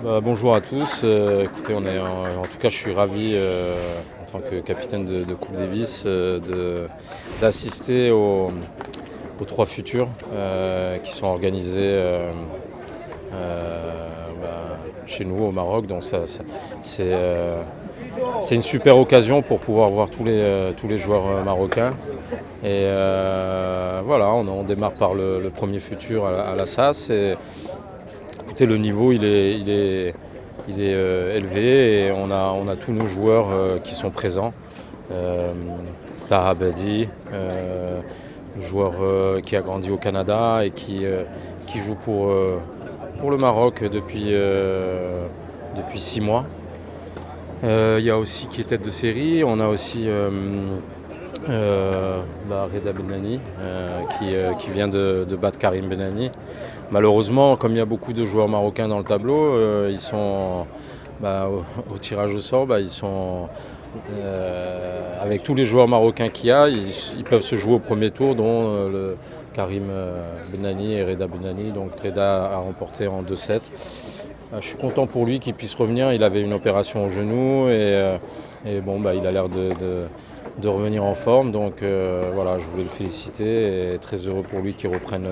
Bonjour à tous. Écoutez, en tout cas, je suis ravi en tant que capitaine de Coupe Davis d'assister aux trois futurs qui sont organisés chez nous au Maroc. Donc c'est une super occasion pour pouvoir voir tous les joueurs marocains. Et voilà, on démarre par le premier futur à la SAS. Écoutez, le niveau il est élevé et on a tous nos joueurs qui sont présents. Taha Abadi, joueur qui a grandi au Canada et qui joue pour le Maroc depuis 6 mois. Il y a aussi qui est tête de série. On a aussi Reda Benani qui vient de battre Karim Benani. Malheureusement, comme il y a beaucoup de joueurs marocains dans le tableau, ils sont au tirage au sort, ils sont avec tous les joueurs marocains qu'il y a, ils peuvent se jouer au premier tour, dont Karim Benani et Reda Benani. Donc Reda a remporté en 2-7. Je suis content pour lui qu'il puisse revenir. Il avait une opération au genou et il a l'air de revenir en forme. Donc voilà, je voulais le féliciter et très heureux pour lui qu'il reprenne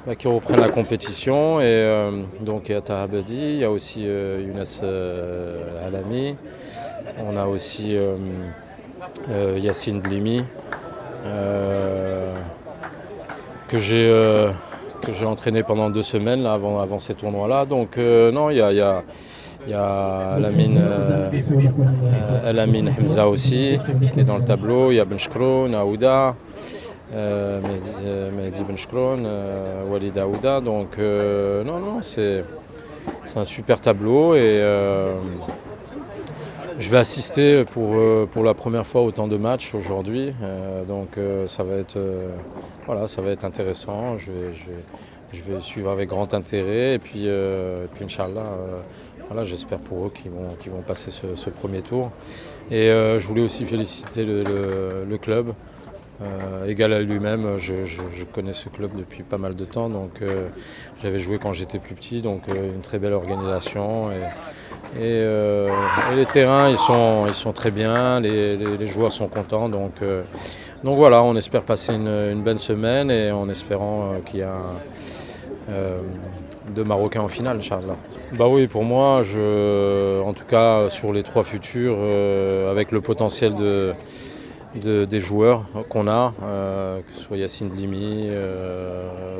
la compétition. Et donc il y a Taha Abadi, il y a aussi Younes Alami, on a aussi Yacine Blimi que j'ai entraîné pendant 2 semaines là, avant ces tournois-là. Donc non, il y a Alamine Hamza aussi qui est dans le tableau, il y a Benchkroun, Aouda, Mehdi Benchkroun, Walid Aouda. Donc non, c'est un super tableau et je vais assister pour la première fois autant de matchs aujourd'hui. Donc ça va être intéressant. Je vais suivre avec grand intérêt et puis Inch'Allah, j'espère pour eux qu'ils vont passer ce premier tour. Et je voulais aussi féliciter le club. Égal à lui-même, je connais ce club depuis pas mal de temps, donc j'avais joué quand j'étais plus petit, donc une très belle organisation et les terrains ils sont très bien, les joueurs sont contents, donc voilà, on espère passer une bonne semaine et en espérant qu'il y a deux Marocains en finale, Inch'Allah. Oui, pour moi, en tout cas sur les 3 futurs, avec le potentiel des joueurs qu'on a, que ce soit Yacine Blimi,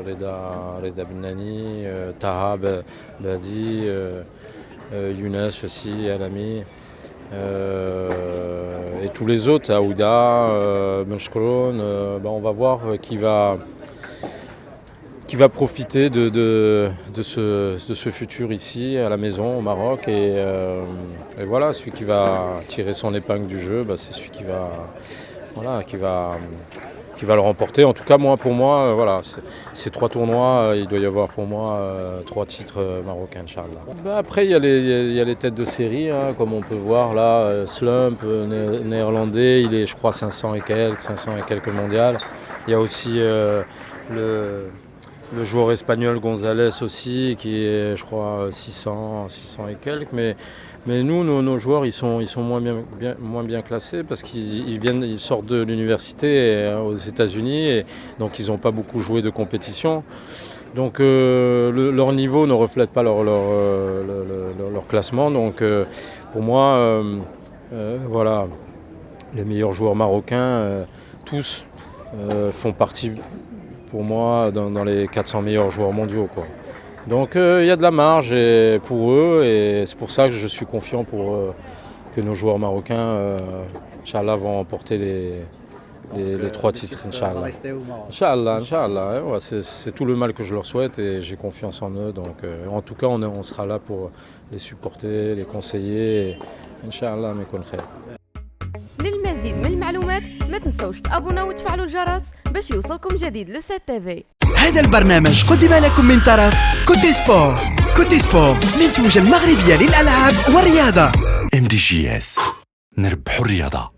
Reda Benani, Taha Badi, Younes aussi, Alami, et tous les autres, Aouda, Benchkroun, on va voir qui va profiter de ce futur ici à la maison au Maroc et voilà, celui qui va tirer son épingle du jeu, c'est celui qui va le remporter. En tout cas, pour moi, ces 3 tournois, il doit y avoir pour moi 3 titres marocains, Inch'Allah. Après, il y a les têtes de série, comme on peut voir là, Slump, néerlandais, il est je crois 500 et quelques mondial. Il y a aussi le joueur espagnol González aussi, qui est, je crois, 600 et quelques. Mais nous, nos joueurs, ils sont moins bien classés parce qu'ils sortent de l'université aux États-Unis et donc ils n'ont pas beaucoup joué de compétition. Donc leur niveau ne reflète pas leur classement. Donc pour moi, voilà, les meilleurs joueurs marocains, tous font partie pour moi dans les 400 meilleurs joueurs mondiaux, quoi. Donc il y a de la marge pour eux et c'est pour ça que je suis confiant que nos joueurs marocains, Inch'Allah, vont emporter les 3 titres, Inch'Allah. Inch'Allah, ouais, c'est tout le mal que je leur souhaite et j'ai confiance en eux. Donc en tout cas, on sera là pour les supporter, les conseiller. Et Inch'Allah, mais كل خير. للمزيد من المعلومات ما تنسوش تابونا وتفعلوا الجرس باش يوصلكم جديد لو سات تيفي. هذا البرنامج قدم لكم من طرف كوتي سبور. كوتي سبور منتوجة المغربية للألعاب والرياضة. MDGS نربحوا الرياضة.